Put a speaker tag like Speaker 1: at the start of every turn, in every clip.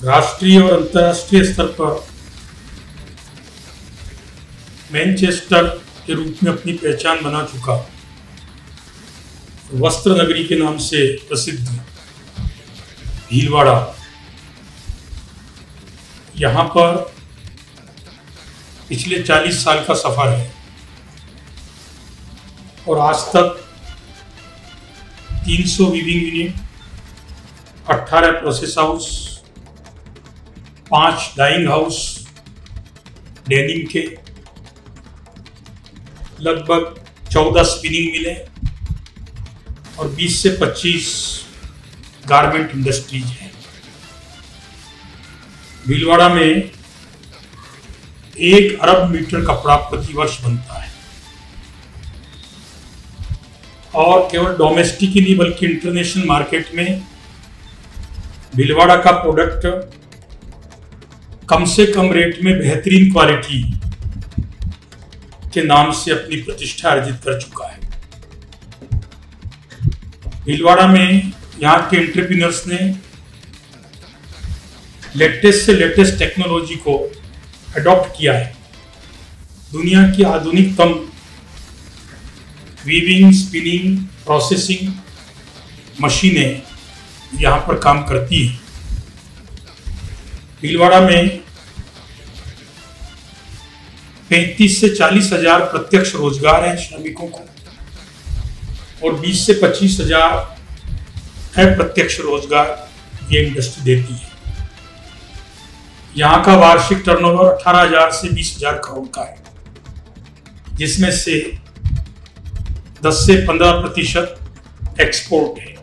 Speaker 1: राष्ट्रीय और अंतर्राष्ट्रीय स्तर पर मैनचेस्टर के रूप में अपनी पहचान बना चुका वस्त्र नगरी के नाम से प्रसिद्ध भीलवाड़ा, यहाँ पर पिछले 40 साल का सफर है और आज तक 300 weaving unit, 18 process house, 5 dyeing house denim के, लगभग 14 स्पिनिंग मिलें और 20 से 25 गारमेंट इंडस्ट्रीज हैं। भीलवाड़ा में 1 अरब मीटर कपड़ा प्रतिवर्ष बनता है और केवल डोमेस्टिक ही नहीं बल्कि इंटरनेशनल मार्केट में भीलवाड़ा का प्रोडक्ट कम से कम रेट में बेहतरीन क्वालिटी के नाम से अपनी प्रतिष्ठा अर्जित कर चुका है। भीलवाड़ा में यहाँ के एंटरप्रेन्योर्स ने लेटेस्ट से लेटेस्ट टेक्नोलॉजी को अडॉप्ट किया है। दुनिया की आधुनिकतम वीविंग, स्पिनिंग, प्रोसेसिंग मशीनें यहाँ पर काम करती हैं। भीलवाड़ा में 35 से 40 हजार प्रत्यक्ष रोजगार है श्रमिकों को और 20 से 25 हजार अप्रत्यक्ष रोजगार ये इंडस्ट्री देती है। यहाँ का वार्षिक टर्नओवर 18,000 से 20,000 करोड़ का है, जिसमें से 10 से 15% एक्सपोर्ट है।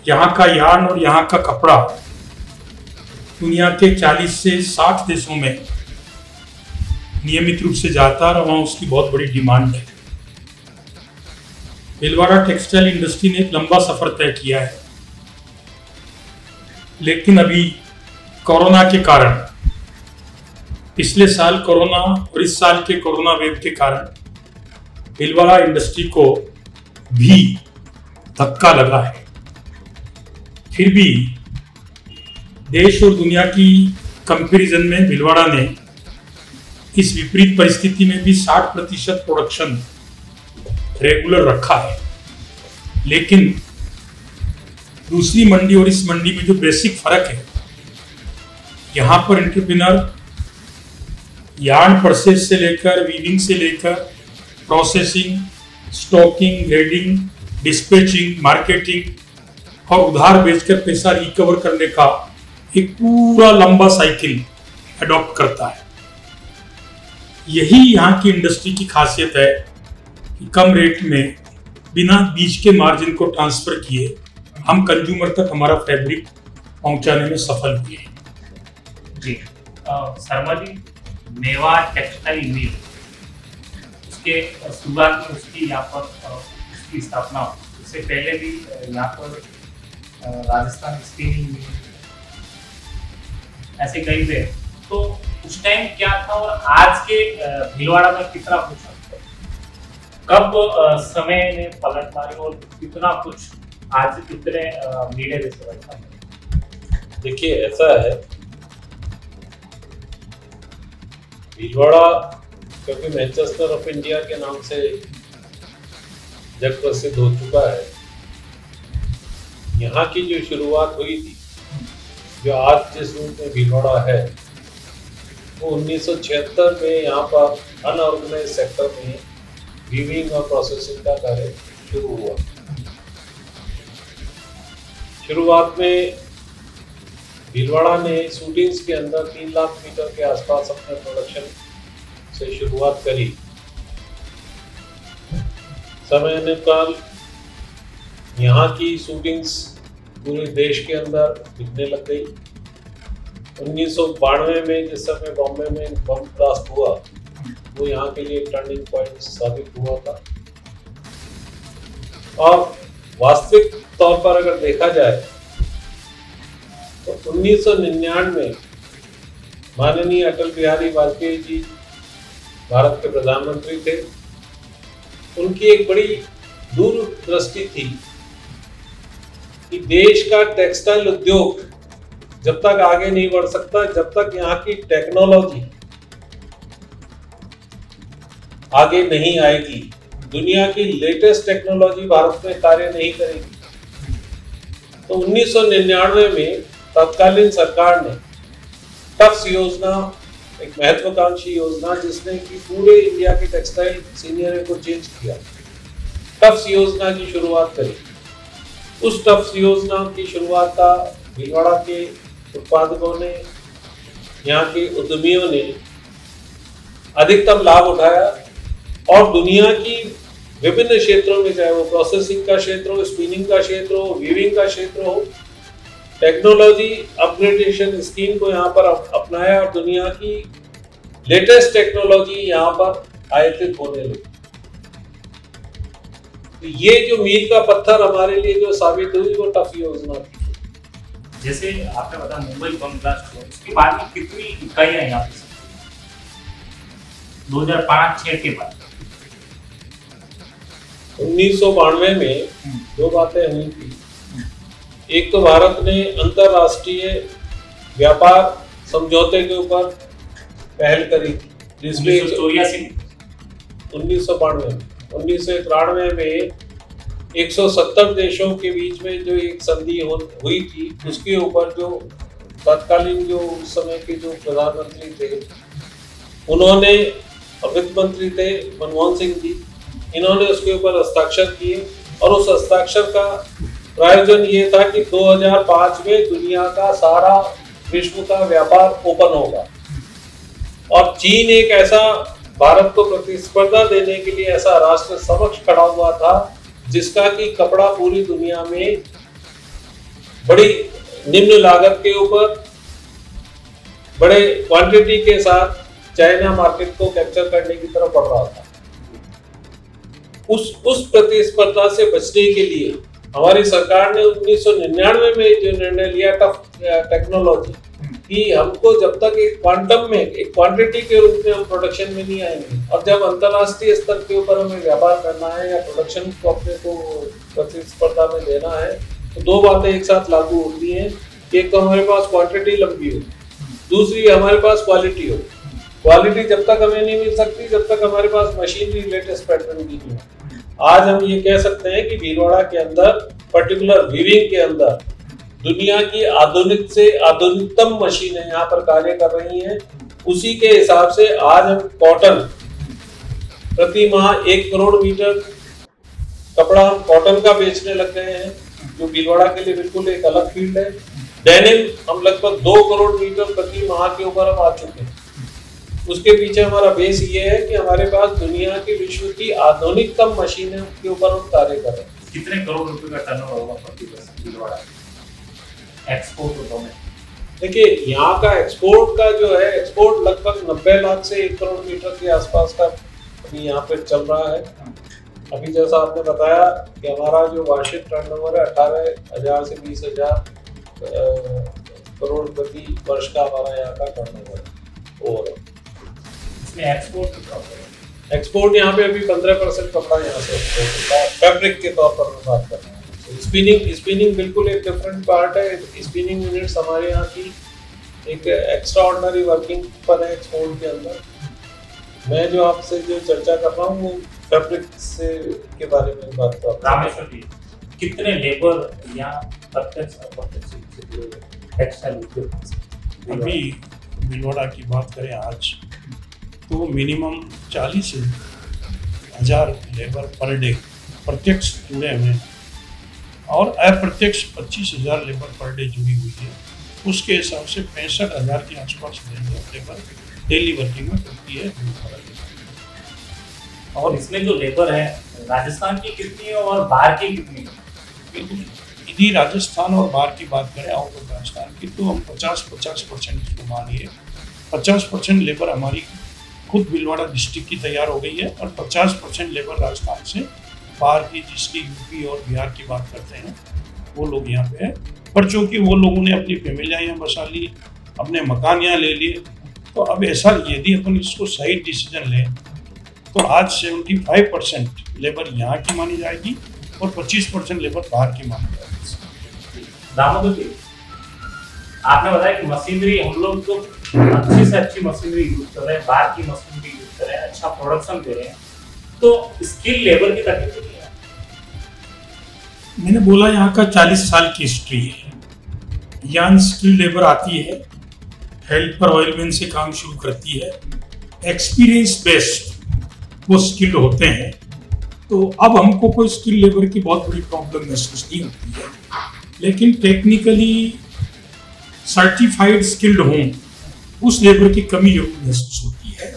Speaker 1: यहाँ का यार्न और यहाँ का कपड़ा दुनिया के 40 से 60 देशों में नियमित रूप से जाता है और वहाँ उसकी बहुत बड़ी डिमांड है। भीलवाड़ा टेक्सटाइल इंडस्ट्री ने एक लंबा सफर तय किया है, लेकिन अभी कोरोना के कारण, पिछले साल कोरोना और इस साल के कोरोना वेव के कारण भीलवाड़ा इंडस्ट्री को भी धक्का लगा है। फिर भी देश और दुनिया की कंपैरिजन में भीलवाड़ा ने इस विपरीत परिस्थिति में भी 60% प्रोडक्शन रेगुलर रखा है। लेकिन दूसरी मंडी और इस मंडी में जो बेसिक फर्क है, यहाँ पर एंटरप्रेन्योर यार्न परचेज से लेकर वीविंग से लेकर processing, stocking, grading, dispatching, marketing और उधार बेचकर पैसा रिकवर करने का एक पूरा लंबा साइकिल अडॉप्ट करता है। यही यहाँ की इंडस्ट्री की खासियत है कि कम रेट में बिना बीच के मार्जिन को ट्रांसफर किए हम कंज्यूमर तक हमारा फैब्रिक पहुंचाने में सफल हुए हैं।
Speaker 2: जी शर्मा जी, मेवाड़ टेक्सटाइल मिल, उसके शुरुआत में उसकी यहाँ पर उसकी स्थापना, उससे पहले भी यहाँ पर राजस्थान स्पिनिंग मिल ऐसे कई थे, तो उस टाइम क्या था और आज के भीलवाड़ा में कितना कुछ कब समय ने पलट मारी और कितना कुछ आज कितने मीडिया जैसे बनता है?
Speaker 3: देखिए ऐसा है, भीलवाड़ा क्योंकि मैनचेस्टर ऑफ इंडिया के नाम से जग प्रसिद्ध हो चुका है, यहाँ की जो शुरुआत हुई थी, जो आज जिस रूप में भीलवाड़ा है, वो 1976 में यहाँ पर अनऑर्गेनाइज सेक्टर में वीविंग और प्रोसेसिंग का कार्य शुरू हुआ। शुरुआत में भीलवाड़ा ने शूटिंग्स के अंदर 3 लाख मीटर के आसपास अपने प्रोडक्शन से शुरुआत करी। समय अनुकाल यहाँ की शूटिंग्स पूरे देश के अंदर दिखने लग गई। 1992 में जिस समय बॉम्बे में बम ब्लास्ट हुआ, वो यहाँ के लिए टर्निंग पॉइंट साबित हुआ था। और वास्तविक तौर पर अगर देखा जाए तो 1999 में माननीय अटल बिहारी वाजपेयी जी भारत के प्रधानमंत्री थे। उनकी एक बड़ी दूरदृष्टि थी कि देश का टेक्सटाइल उद्योग जब तक आगे नहीं बढ़ सकता जब तक यहाँ की टेक्नोलॉजी आगे नहीं आएगी, दुनिया की लेटेस्ट टेक्नोलॉजी भारत में कार्य नहीं करेगी। तो 1999 में तत्कालीन सरकार ने टफ्स योजना, एक महत्वाकांक्षी योजना जिसने कि पूरे इंडिया के टेक्सटाइल सीनियर को चेंज किया, टफ्स योजना की शुरुआत करी। उस टफ्स योजना की शुरुआत का भीलवाड़ा के उत्पादकों ने, यहाँ के उद्यमियों ने अधिकतम लाभ उठाया और दुनिया की विभिन्न क्षेत्रों में, चाहे वो प्रोसेसिंग का क्षेत्र हो, स्पिनिंग का क्षेत्र हो, वीविंग का क्षेत्र हो, टेक्नोलॉजी अपग्रेडेशन स्कीम को यहाँ पर अपनाया और दुनिया की लेटेस्ट टेक्नोलॉजी यहाँ पर आयातित होने लगी। तो ये जो मील का पत्थर हमारे लिए जो साबित हुई वो टफ योजना थी।
Speaker 2: जैसे आपने बताया मुंबई बम ब्लास्ट हुआ, उसके बाद में कितनी इकाइयां यहाँ पे 2005-06 के बाद?
Speaker 3: 1992 में दो बातें हुई थी। एक तो भारत ने अंतरराष्ट्रीय व्यापार समझौते के ऊपर पहल करी थी, जिसमें 1993 में 170 देशों के बीच में जो एक संधि हुई थी, उसके ऊपर जो तत्कालीन जो उस समय के जो प्रधानमंत्री थे उन्होंने, वित्त मंत्री थे मनमोहन सिंह जी, इन्होंने उसके ऊपर हस्ताक्षर किए और उस हस्ताक्षर का प्रयोजन ये था कि 2005 में दुनिया का सारा विश्व का व्यापार ओपन होगा और चीन एक ऐसा भारत को प्रतिस्पर्धा देने के लिए ऐसा राष्ट्र समक्ष खड़ा हुआ था जिसका कि कपड़ा पूरी दुनिया में बड़ी निम्न लागत के ऊपर बड़े क्वांटिटी के साथ चाइना मार्केट को कैप्चर करने की तरफ बढ़ रहा था। उस प्रतिस्पर्धा से बचने के लिए हमारी सरकार ने 1999 में जो निर्णय लिया टफ टेक्नोलॉजी कि हमको जब तक एक क्वांटम में, एक क्वांटिटी के रूप में हम प्रोडक्शन में नहीं आएंगे और जब अंतरराष्ट्रीय स्तर के ऊपर हमें व्यापार करना है या प्रोडक्शन को अपने को प्रतिस्पर्धा में देना है, तो दो बातें एक साथ लागू होती हैं। एक तो हमारे पास क्वांटिटी लंबी हो, दूसरी हमारे पास क्वालिटी हो। क्वालिटी जब तक हमें नहीं मिल सकती जब तक हमारे पास मशीनरी लेटेस्ट पैटर्न की नहीं हो। आज हम ये कह सकते हैं कि भीलवाड़ा के अंदर, पर्टिकुलर वीविंग के अंदर, दुनिया की आधुनिक से आधुनिकतम मशीनें यहाँ पर कार्य कर रही हैं। उसी के हिसाब से आज हम कॉटन प्रति माह 1 करोड़ मीटर कपड़ा हम कॉटन का बेचने लग गए हैं, जो भीलवाड़ा के लिए बिल्कुल एक अलग फील्ड है। डेनिम हम लगभग 2 करोड़ मीटर प्रति माह के ऊपर हम आ चुके हैं। उसके पीछे हमारा बेस ये है कि हमारे पास दुनिया की विश्व की आधुनिकतम मशीनों के ऊपर हम कार्य कर रहे हैं।
Speaker 2: कितने करोड़ रुपए का टर्नओवर होगा प्रति वर्ष भीलवाड़ा एक्सपोर्ट और डोमेस्टिक? देखिए,
Speaker 3: यहाँ का एक्सपोर्ट का जो है, एक्सपोर्ट लगभग 90 लाख से 1 करोड़ मीटर के आसपास का अभी यहाँ पे चल रहा है। अभी जैसा आपने बताया कि हमारा जो वार्षिक टर्नओवर है 18,000 से 20,000 करोड़ प्रति वर्ष का हमारा यहाँ का टर्नओवर है। और
Speaker 2: इसमें
Speaker 3: एक्सपोर्ट यहाँ पे अभी 15% कपड़ा यहाँ से एक्सपोर्ट होता है, फैब्रिक के तौर पर मैं बात कर रहा हूँ। स्पिनिंग बिल्कुल एक डिफरेंट पार्ट है। स्पिनिंग यूनिट्स हमारे यहाँ की एक एक्स्ट्रा ऑर्डिनरी वर्किंग पर है एक्सपोर्ट के अंदर। मैं जो आपसे जो चर्चा कर रहा हूँ वो फैब्रिक से के बारे में बात कर रहा हूँ।
Speaker 2: रामेश्वर जी, कितने लेबर यहाँ प्रत्यक्ष अप्रत्यक्ष टेक्सटाइल उद्योग?
Speaker 1: अभी भीलवाड़ा की बात करें आज तो मिनिमम 40,000 लेबर पर डे प्रत्यक्ष जुड़े हुए हैं और अप्रत्यक्ष 25,000 लेबर पर डे जुड़ी हुई है। उसके हिसाब से 65,000 के आसपास लेबर डेली वर्किंग में करती है।
Speaker 2: और इसमें जो लेबर है राजस्थान की कितनी है और बाहर की कितनी है?
Speaker 1: यदि राजस्थान और बाहर की बात करें आउट ऑफ राजस्थान की तो हम 50% इसको मानिए। 50% लेबर हमारी खुद भीलवाड़ा डिस्ट्रिक्ट की तैयार हो गई है और 50% लेबर राजस्थान से बाहर की, जिसकी यूपी और बिहार की बात करते हैं, वो लोग यहाँ पे है। पर चूंकि वो लोगों ने अपनी फैमिलियाँ यहाँ बसा ली, अपने मकान यहाँ ले लिए, तो अब ऐसा यदि अपन इसको सही डिसीजन लें तो आज 75% लेबर यहाँ की मानी जाएगी और 25% लेबर बाहर की मानी जाएगी।
Speaker 2: दामोदर जी, आपने बताया कि मशीनरी हम लोग तो अच्छी से अच्छी मशीनरी यूज कर रहे हैं, बाहर की मशीनरी यूज कर रहे हैं, अच्छा प्रोडक्शन दे रहे हैं, तो स्किल लेबर की तकलीफ नहीं है।
Speaker 1: मैंने बोला यहाँ का 40 साल की हिस्ट्री है। यहाँ स्किल लेबर आती है, हेल्पर ऑयलमैन से काम शुरू करती है, एक्सपीरियंस बेस्ड वो स्किल्ड होते हैं। तो अब हमको कोई स्किल लेबर की बहुत बड़ी प्रॉब्लम महसूस नहीं होती है, लेकिन टेक्निकली सर्टिफाइड स्किल्ड हों उस लेबर की कमी जरूर महसूस होती है।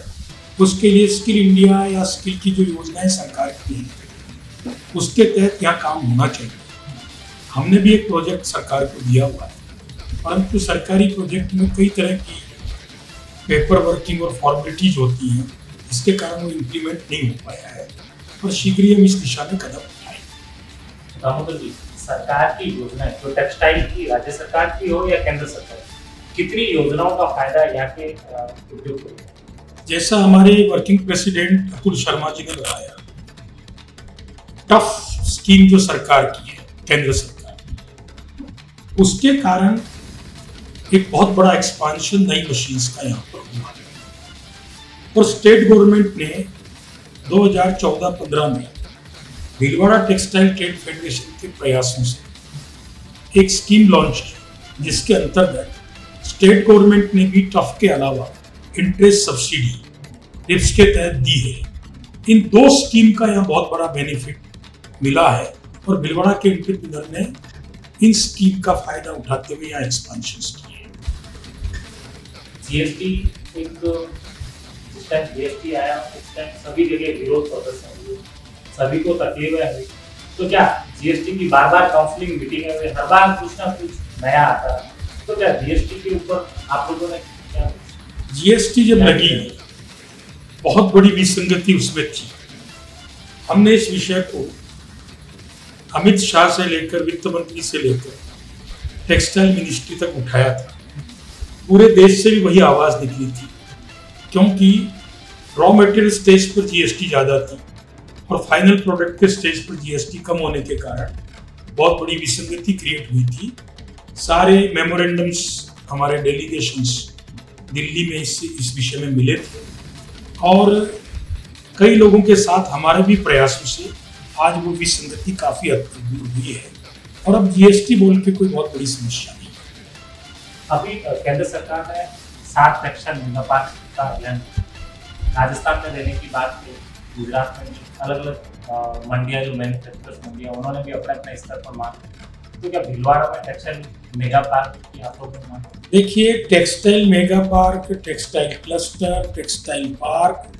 Speaker 1: उसके लिए स्किल इंडिया या स्किल की जो योजनाएं सरकार की हैं उसके तहत यहाँ काम होना चाहिए। हमने भी एक प्रोजेक्ट सरकार को दिया हुआ है, परंतु सरकारी प्रोजेक्ट में कई तरह की पेपर वर्किंग और फॉर्मेलिटीज होती हैं, इसके कारण वो इम्प्लीमेंट नहीं हो पाया है, और शीघ्र ही हम इस दिशा में कदम उठाएंगे।
Speaker 2: दामोदर जी, सरकार की योजनाएं जो टेक्सटाइल की राज्य सरकार की हो या केंद्र सरकार, कितनी योजनाओं का फायदा यहाँ के उद्योग को?
Speaker 1: जैसा हमारे वर्किंग प्रेसिडेंट अतुल शर्मा जी ने बताया, टफ स्कीम जो सरकार की है केंद्र सरकार, उसके कारण एक बहुत बड़ा एक्सपांशन नई मशीन्स का यहाँ पर हुआ है। और स्टेट गवर्नमेंट ने 2014-15 में भीलवाड़ा टेक्सटाइल ट्रेड फेडरेशन के प्रयासों से एक स्कीम लॉन्च की, जिसके अंतर्गत स्टेट गवर्नमेंट ने भी टफ के अलावा इंटरेस्ट सब्सिडी रिप्स के तहत दी है। इन दो स्कीम का यहाँ बहुत बड़ा बेनिफिट मिला है, और भीलवाड़ा के एंटरप्रेन्योर ने इन स्कीम का फायदा उठाते हुए यहाँ एक्सपेंशन किए।
Speaker 2: जीएसटी जिस टाइम जीएसटी आया उस टाइम सभी जगह विरोध प्रदर्शन हुए, सभी को तकलीफें हुई, तो क्या जीएसटी की बार-बार काउंसलिंग मीटिंग में हर बार कुछ ना कुछ नया आता है, तो क्या जीएसटी के ऊपर आप लोगों ने क्या?
Speaker 1: जीएसटी जब लगी बहुत बड़ी विसंगति उसमें थी। हमने इस विषय को अमित शाह से लेकर वित्त मंत्री से लेकर टेक्सटाइल मिनिस्ट्री तक उठाया था। पूरे देश से भी वही आवाज निकली थी, क्योंकि रॉ मटेरियल स्टेज पर जीएसटी ज्यादा थी और फाइनल प्रोडक्ट के स्टेज पर जीएसटी कम होने के कारण बहुत बड़ी विसंगति क्रिएट हुई थी। सारे मेमोरेंडम्स हमारे डेलीगेशंस दिल्ली में इस विषय में मिले थे, और कई लोगों के साथ हमारे भी प्रयासों से आज वो विसंगति काफी हद तक दूर हुई है, और अब जीएसटी बोल के कोई बहुत बड़ी समस्या नहीं।
Speaker 2: अभी केंद्र सरकार ने 7 टेक्सटाइल मेगा पार्क का ऐलान राजस्थान में देने की बात की, गुजरात में भी अलग अलग मंडियां जो मैन्युफैक्चरर्स मंडियां उन्होंने भी अपने अपने स्तर पर मांग, तो क्या भीलवाड़ा में टेक्सटाइल मेगा पार्क की आप लोगों ने मांग?
Speaker 1: देखिए, textile mega park, textile cluster, textile park,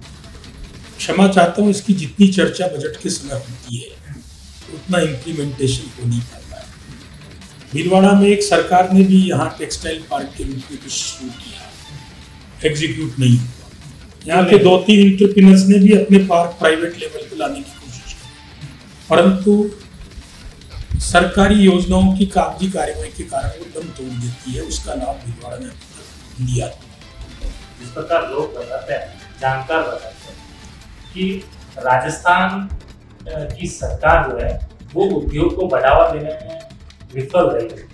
Speaker 1: क्षमा चाहता हूँ, इसकी जितनी चर्चा बजट के समय होती है उतना इम्प्लीमेंटेशन हो नहीं पाता है। भीलवाड़ा में एक सरकार ने भी यहाँ टेक्सटाइल पार्क के रूप में कुछ शुरू किया, एग्जीक्यूट नहीं हुआ। यहाँ के 2-3 एंटरप्रेन्योर्स ने भी अपने पार्क प्राइवेट लेवल पे लाने की कोशिश की, परंतु सरकारी योजनाओं की कागजी कार्यवाही के कारण वो दम तोड़ देती है। उसका नाम भीलवाड़ा ने लिया।
Speaker 2: जिस प्रकार लोग बताते हैं, जानकार बताते हैं कि राजस्थान की सरकार जो है वो उद्योग को बढ़ावा देने में विफल रही है।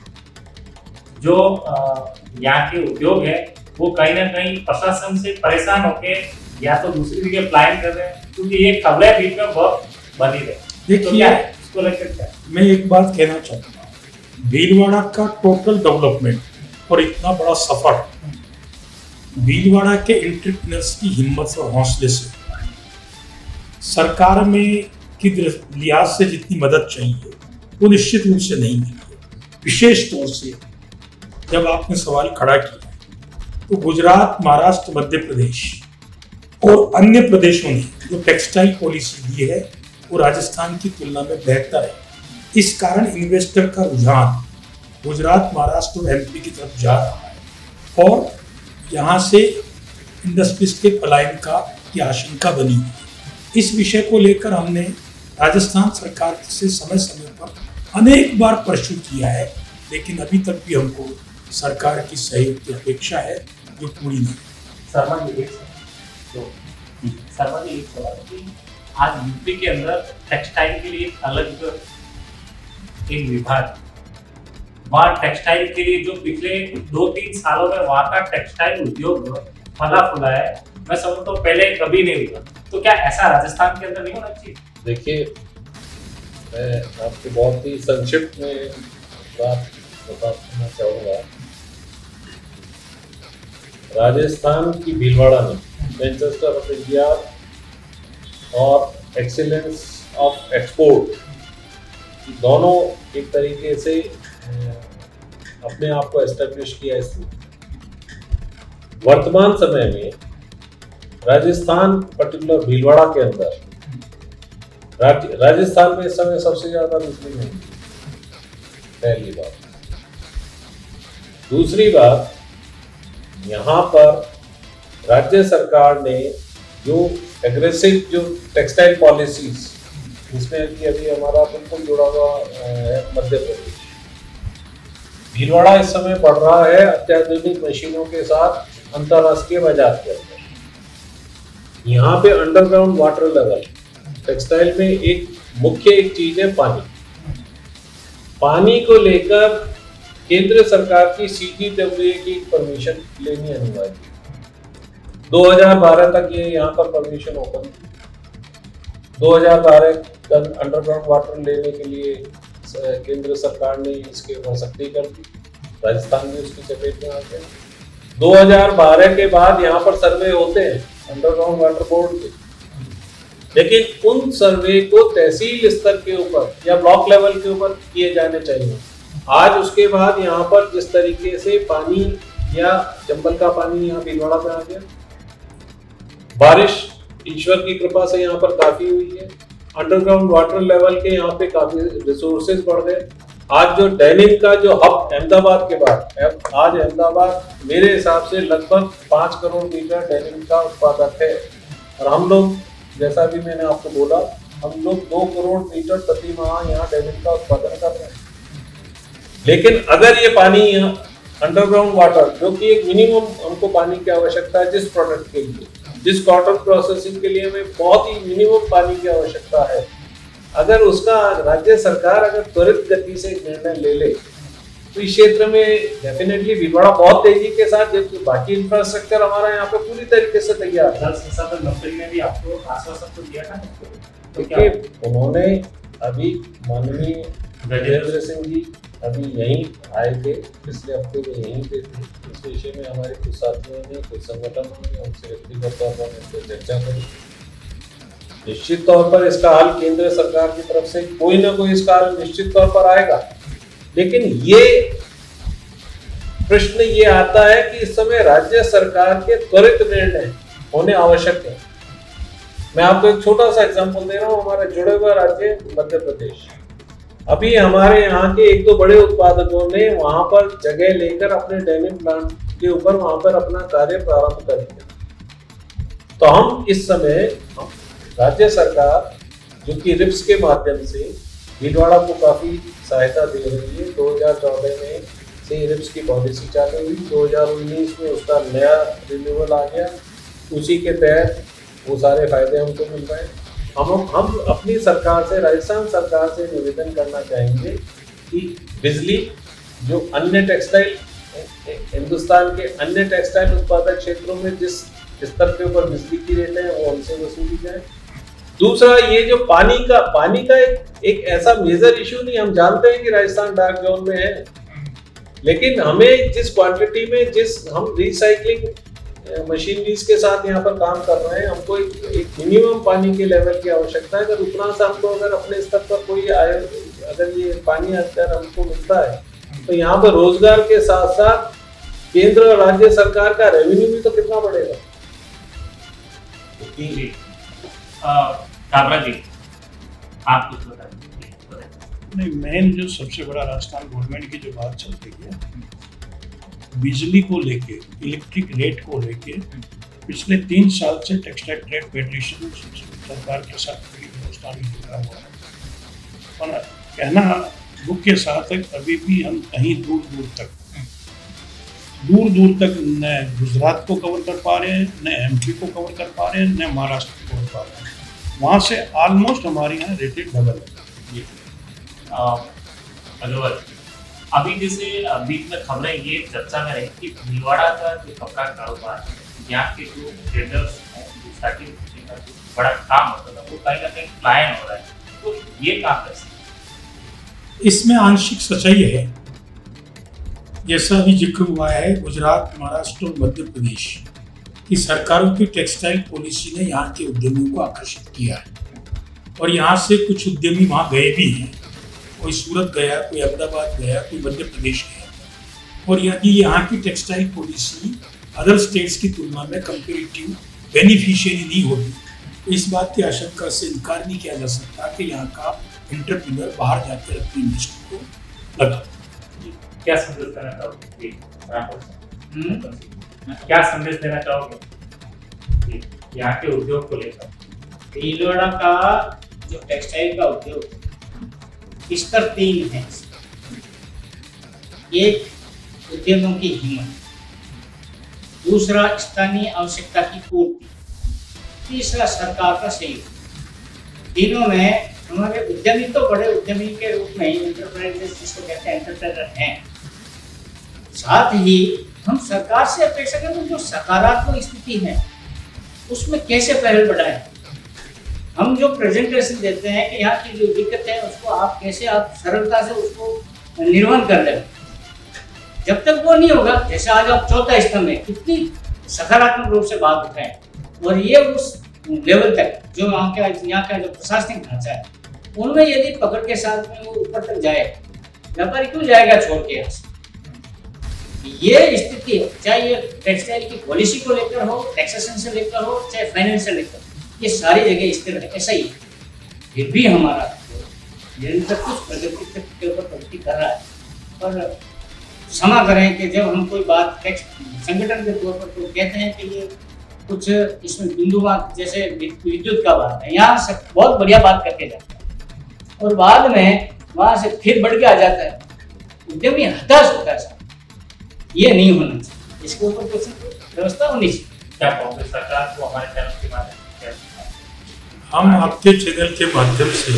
Speaker 2: जो यहाँ के उद्योग है वो कहीं ना कहीं प्रशासन से परेशान होके या तो दूसरी जगह प्लान कर रहे हैं, क्योंकि ये खबरें बीच में बहुत बनी रही।
Speaker 1: देखिए,
Speaker 2: इसको लेकर क्या
Speaker 1: मैं एक बात कहना चाहता हूँ, भीलवाड़ा का टोटल डेवलपमेंट और इतना बड़ा सफर भीलवाड़ा के एंटरप्रेन्योर्स की हिम्मत और हौसले से हुआ है। सरकार में की लिहाज से जितनी मदद चाहिए वो निश्चित रूप से नहीं मिली है। विशेष तौर से जब आपने सवाल खड़ा किया तो गुजरात, महाराष्ट्र, मध्य प्रदेश और अन्य प्रदेशों ने जो टेक्सटाइल पॉलिसी दी है वो राजस्थान की तुलना में बेहतर है। इस कारण इन्वेस्टर का रुझान गुजरात, महाराष्ट्र और एमपी की तरफ जा रहा है, और यहाँ से इंडस्ट्रीज के पलायन की आशंका बनी है। इस विषय को लेकर हमने राजस्थान सरकार से समय समय पर अनेक बार प्रश्न किया है, लेकिन अभी तक भी हमको सरकार की सहयोग की अपेक्षा है जो पूरी नहीं।
Speaker 2: शर्मा जी एक सवाल कि आज यूपी के अंदर टेक्सटाइल के लिए अलग एक विभाग वहाँ टेक्सटाइल के लिए जो पिछले 2-3 सालों में वहाँ का टेक्सटाइल उद्योग फला फुला है, मैं समझता हूँ पहले कभी नहीं हुआ। तो क्या ऐसा राजस्थान के अंदर नहीं होना चाहिए?
Speaker 3: देखिए, मैं आपको बहुत ही संक्षिप्त में बात बताना चाहूँगा। राजस्थान की भीलवाड़ा में मैनचेस्टर ऑफ इंडिया और एक्सीलेंस ऑफ एक्सपोर्ट दोनों एक तरीके से अपने आप को एस्टेब्लिश किया इसने। वर्तमान समय में राजस्थान, पर्टिकुलर भीलवाड़ा के अंदर, राजस्थान में इस समय सबसे ज्यादा बिजली नहीं है, पहली बात। दूसरी बात, यहाँ पर राज्य सरकार ने जो एग्रेसिव जो टेक्सटाइल पॉलिसीज, जिसमें कि अभी हमारा बिल्कुल जुड़ा हुआ है मध्य प्रदेश, भीलवाड़ा इस समय बढ़ रहा है अत्याधुनिक मशीनों के साथ अंतरराष्ट्रीय बाजार के अंदर। यहाँ पे अंडरग्राउंड वाटर लेवल टेक्सटाइल में एक मुख्य चीज है पानी। पानी को लेकर केंद्र सरकार की CGWA की परमिशन लेनी अनिवार्य है। 2012 तक ये यहाँ पर परमिशन ओपन थी। 2012 तक अंडरग्राउंड वाटर लेने के लिए केंद्र सरकार ने इसके ऊपर सख्ती कर दी, राजस्थान भी उसकी चपेट में आ गया। 2012 के बाद यहाँ पर सर्वे होते हैं अंडरग्राउंड वाटर बोर्ड के, लेकिन उन सर्वे को तहसील स्तर के ऊपर या ब्लॉक लेवल के ऊपर किए जाने चाहिए। आज उसके बाद यहाँ पर जिस तरीके से पानी या चंबल का पानी यहाँ भीलवाड़ा में आ गया, बारिश ईश्वर की कृपा से यहाँ पर काफी हुई है, अंडरग्राउंड वाटर लेवल के यहाँ पे काफी रिसोर्सेज बढ़ गए। आज जो डेनिम का जो हब अहमदाबाद के बाद, आज अहमदाबाद मेरे हिसाब से लगभग 5 करोड़ मीटर डेनिम का उत्पादक है, और हम लोग, जैसा भी मैंने आपको बोला, हम लोग 2 करोड़ मीटर प्रति माह यहाँ डेनिम का उत्पादन कर रहे हैं। लेकिन अगर ये पानी यहाँ अंडरग्राउंड वाटर, जो कि एक मिनिमम हमको पानी की आवश्यकता है जिस प्रोडक्ट के लिए, जिस कॉटन प्रोसेसिंग के लिए हमें बहुत ही मिनिमम पानी की आवश्यकता है, अगर उसका राज्य सरकार अगर त्वरित गति से निर्णय ले ले तो इस क्षेत्र में डेफिनेटली भीलवाड़ा बहुत तेजी के साथ, जबकि बाकी इंफ्रास्ट्रक्चर हमारा यहाँ पे पूरी तरीके से तैयार है।
Speaker 2: जल संसाधन मंत्री ने भी आपको आश्वासन तो दिया था, तो
Speaker 3: देखिए उन्होंने अभी माननीय गजेंद्र सिंह जी अभी यहीं आए थे, पिछले हफ्ते में यहीं पे थे। इस विषय में हमारे कुछ साथियों ने, कुछ संगठनों ने उनसे व्यक्तिगत तौर पर इस चर्चा करी। निश्चित तौर पर इसका हल केंद्र सरकार की तरफ से कोई ना कोई इसका हल निश्चित तौर पर आएगा, लेकिन ये प्रश्न ये आता है कि इस समय राज्य सरकार के त्वरित निर्णय होने आवश्यक है। मैं आपको एक छोटा सा एग्जांपल दे रहा हूँ। हमारा जुड़े हुआ राज्य मध्य प्रदेश, अभी हमारे यहाँ के 1-2 बड़े उत्पादकों ने वहां पर जगह लेकर अपने डेनिम प्लांट के ऊपर वहां पर अपना कार्य प्रारंभ कर दिया। तो हम इस समय राज्य सरकार, जो कि रिप्स के माध्यम से भीलवाड़ा को काफी सहायता दे रही है। 2014 में से रिप्स की पॉलिसी चालू हुई, 2019 में उसका नया रिन्यूअल आ गया, उसी के तहत वो सारे फायदे हमको मिल रहे हैं। हम अपनी सरकार से, राजस्थान सरकार से निवेदन करना चाहेंगे कि बिजली जो अन्य टेक्सटाइल, हिंदुस्तान के अन्य टेक्सटाइल उत्पादक क्षेत्रों में जिस स्तर के ऊपर बिजली की रेट है वो हमसे वसूली जाए। दूसरा, ये जो पानी का एक ऐसा मेजर इशू नहीं, हम जानते हैं कि राजस्थान डार्क जोन में है, लेकिन हमें जिस क्वांटिटी में, जिस हम रिसाइकलिंग मशीनरीज के साथ यहाँ पर काम कर रहे हैं, हमको एक मिनिमम पानी के लेवल की आवश्यकता है। अगर उतना सा हमको अगर अपने स्तर पर कोई अगर ये पानी अगर हमको मिलता है तो यहाँ पर रोजगार के साथ साथ केंद्र और राज्य सरकार का रेवेन्यू भी तो कितना बढ़ेगा।
Speaker 2: जी काबरा जी, आप कुछ बताइए।
Speaker 1: नहीं, मेन जो सबसे बड़ा राजस्थान गवर्नमेंट की जो बात चल रही है बिजली को लेके, इलेक्ट्रिक रेट को लेके, पिछले 3 साल से टेक्सटाइल ट्रेड फेडरेशन सरकार के साथ हिंदुस्तान में जुड़ा हुआ है, और कहना दुख के साथ है अभी भी हम कहीं दूर दूर तक न गुजरात को कवर कर पा रहे हैं, न MP को कवर कर पा रहे हैं, न महाराष्ट्र को कवर पा रहे हैं। वहाँ से ऑलमोस्ट हमारे यहाँ रेटेड डबल है।
Speaker 2: अग्रवाल, अभी जैसे बीच में खबरें ये चर्चा में रही कि भीलवाड़ा का जो कपड़ा कारोबार है, यहाँ के जो ट्रेडर्स हैं, जो सर्टिफिकेशन का जो बड़ा काम होता था, वो कहीं ना कहीं पलायन हो रहा है, तो ये काम कैसे?
Speaker 1: इसमें आंशिक सच्चाई है। जैसा अभी जिक्र हुआ है, गुजरात, महाराष्ट्र और मध्य प्रदेश की सरकारों की टेक्सटाइल पॉलिसी ने यहाँ के उद्यमियों को आकर्षित किया है और यहाँ से कुछ उद्यमी वहाँ गए भी हैं। कोई सूरत गया, कोई अहमदाबाद गया, कोई मध्य प्रदेश गया। और यदि यहाँ की टेक्सटाइल पॉलिसी अदर स्टेट्स की तुलना में कंपेरेटिव बेनिफिशियरी नहीं होगी तो इस बात की आशंका से इनकार नहीं किया जा सकता कि यहाँ का एंटरप्रेन्योर बाहर जाकर अपनी इंडस्ट्री को लगा।
Speaker 2: क्या संदेश देना चाहोगे? क्या संदेश देना चाहोगे यहाँ के उद्योग को लेकर?
Speaker 4: भीलवाड़ा का जो टेक्सटाइल का उद्योग स्तर 3 है। एक उद्यमों की हिम्मत, दूसरा स्थानीय आवश्यकता की पूर्ति, तीसरा सरकार का सहयोग। तीनों में हमारे उद्यमी तो बड़े उद्यमी के रूप में एंटरप्राइजेस जिसको कहते हैं एंटरप्रेन्योर हैं। साथ ही हम सरकार से अपेक्षा करते हैं जो सकारात्मक स्थिति है उसमें कैसे पहल बढ़ाएं। हम जो प्रेजेंटेशन देते हैं कि यहाँ की जो दिक्कत है उसको आप कैसे आप सरलता से उसको निर्वहन कर लें। जब तक वो नहीं होगा, जैसे आज आप चौथा स्तंभ में कितनी सकारात्मक रूप से बात उठाएं और ये उस लेवल तक जो यहाँ का जो प्रशासनिक ढांचा है उनमें यदि पकड़ के साथ में वो ऊपर तक जाए, व्यापारी क्यों जाएगा छोड़ के यहाँ से। ये स्थिति है, चाहे ये टेक्सटाइल की पॉलिसी को लेकर हो, टैक्सेशन से लेकर हो, चाहे फाइनेंस से लेकर, ये सारी जगह स्थिर है। ऐसा ही फिर भी हमारा निरंतर कुछ प्रगति के ऊपर प्रगति कर रहा है। पर क्षमा करें कि जब हम कोई बात संगठन के तौर पर तो कहते हैं कि ये कुछ इसमें बिंदुवाद जैसे विद्युत का बात है, यहाँ से बहुत बढ़िया बात करके जाता है और बाद में वहां से फिर बढ़ के आ जाता है, उद्यमी हताश होता है। ये नहीं होना चाहिए, इसके ऊपर कुछ व्यवस्था होनी चाहिए।
Speaker 2: क्या कांग्रेस सरकार को हमारे चैनल के माध्यम से
Speaker 1: हम आपके चैनल के माध्यम से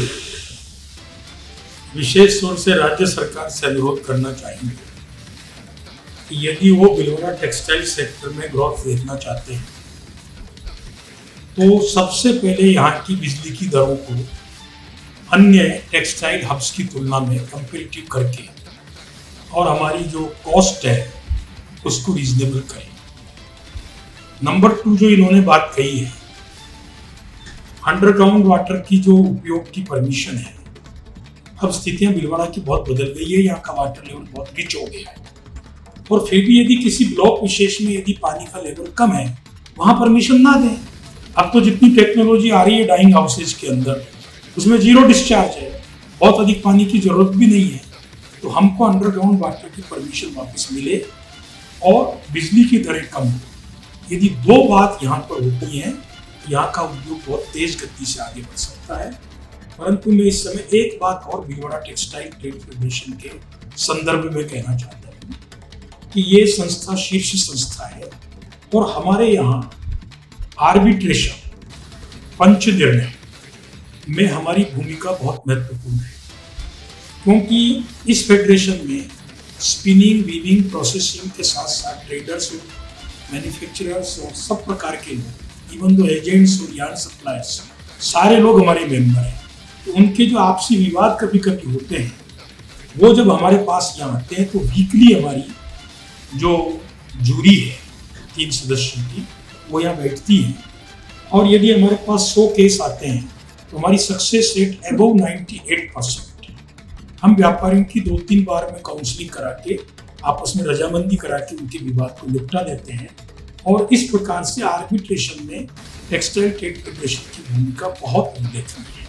Speaker 1: विशेष तौर से राज्य सरकार से अनुरोध करना चाहेंगे कि यदि वो भीलवाड़ा टेक्सटाइल सेक्टर में ग्रोथ देखना चाहते हैं तो सबसे पहले यहाँ की बिजली की दरों को अन्य टेक्सटाइल हब्स की तुलना में कंपेरेटिव करके और हमारी जो कॉस्ट है उसको रीजनेबल करें। नंबर 2 जो इन्होंने बात कही है, अंडरग्राउंड वाटर की जो उपयोग की परमिशन है, अब स्थितियां भीलवाड़ा की बहुत बदल गई है। यहाँ का वाटर लेवल बहुत रिच हो गया है और फिर भी यदि किसी ब्लॉक विशेष में यदि पानी का लेवल कम है वहां परमिशन ना दें। अब तो जितनी टेक्नोलॉजी आ रही है डाइंग हाउसेज के अंदर उसमें 0 डिस्चार्ज है, बहुत अधिक पानी की जरूरत भी नहीं है। तो हमको अंडरग्राउंड वाटर की परमिशन वापस मिले और बिजली की दरें कम हो। यदि 2 बात यहाँ पर होती हैं यहाँ का उद्योग बहुत तेज गति से आगे बढ़ सकता है। परंतु मैं इस समय एक बात और भीलवाड़ा टेक्सटाइल ट्रेड फेडरेशन के संदर्भ में कहना चाहता हूँ कि ये संस्था शीर्ष संस्था है और हमारे यहाँ आर्बिट्रेशन पंच निर्णय में हमारी भूमिका बहुत महत्वपूर्ण है, क्योंकि इस फेडरेशन में स्पिनिंग, वीविंग, प्रोसेसिंग के साथ साथ ट्रेडर्स और मैन्युफैक्चरर्स और सब प्रकार के लोग, इवन दो एजेंट्स और यार्न सप्लायर्स, सारे लोग हमारे मेंबर हैं। तो उनके जो आपसी विवाद कभी कभी होते हैं वो जब हमारे पास यहाँ आते हैं तो वीकली हमारी जो जूरी है 3 सदस्यों की वो यहाँ बैठती है और यदि हमारे पास 100 केस आते हैं तो हमारी सक्सेस रेट अबव 98%। हम व्यापारियों की 2-3 बार में काउंसलिंग करा के आपस में रजामंदी करा के उनके विवाद को निपटा देते हैं और इस प्रकार से आर्बिट्रेशन में टेक्सटाइल ट्रेड फेडरेशन की भूमिका बहुत उल्लेखनीय है।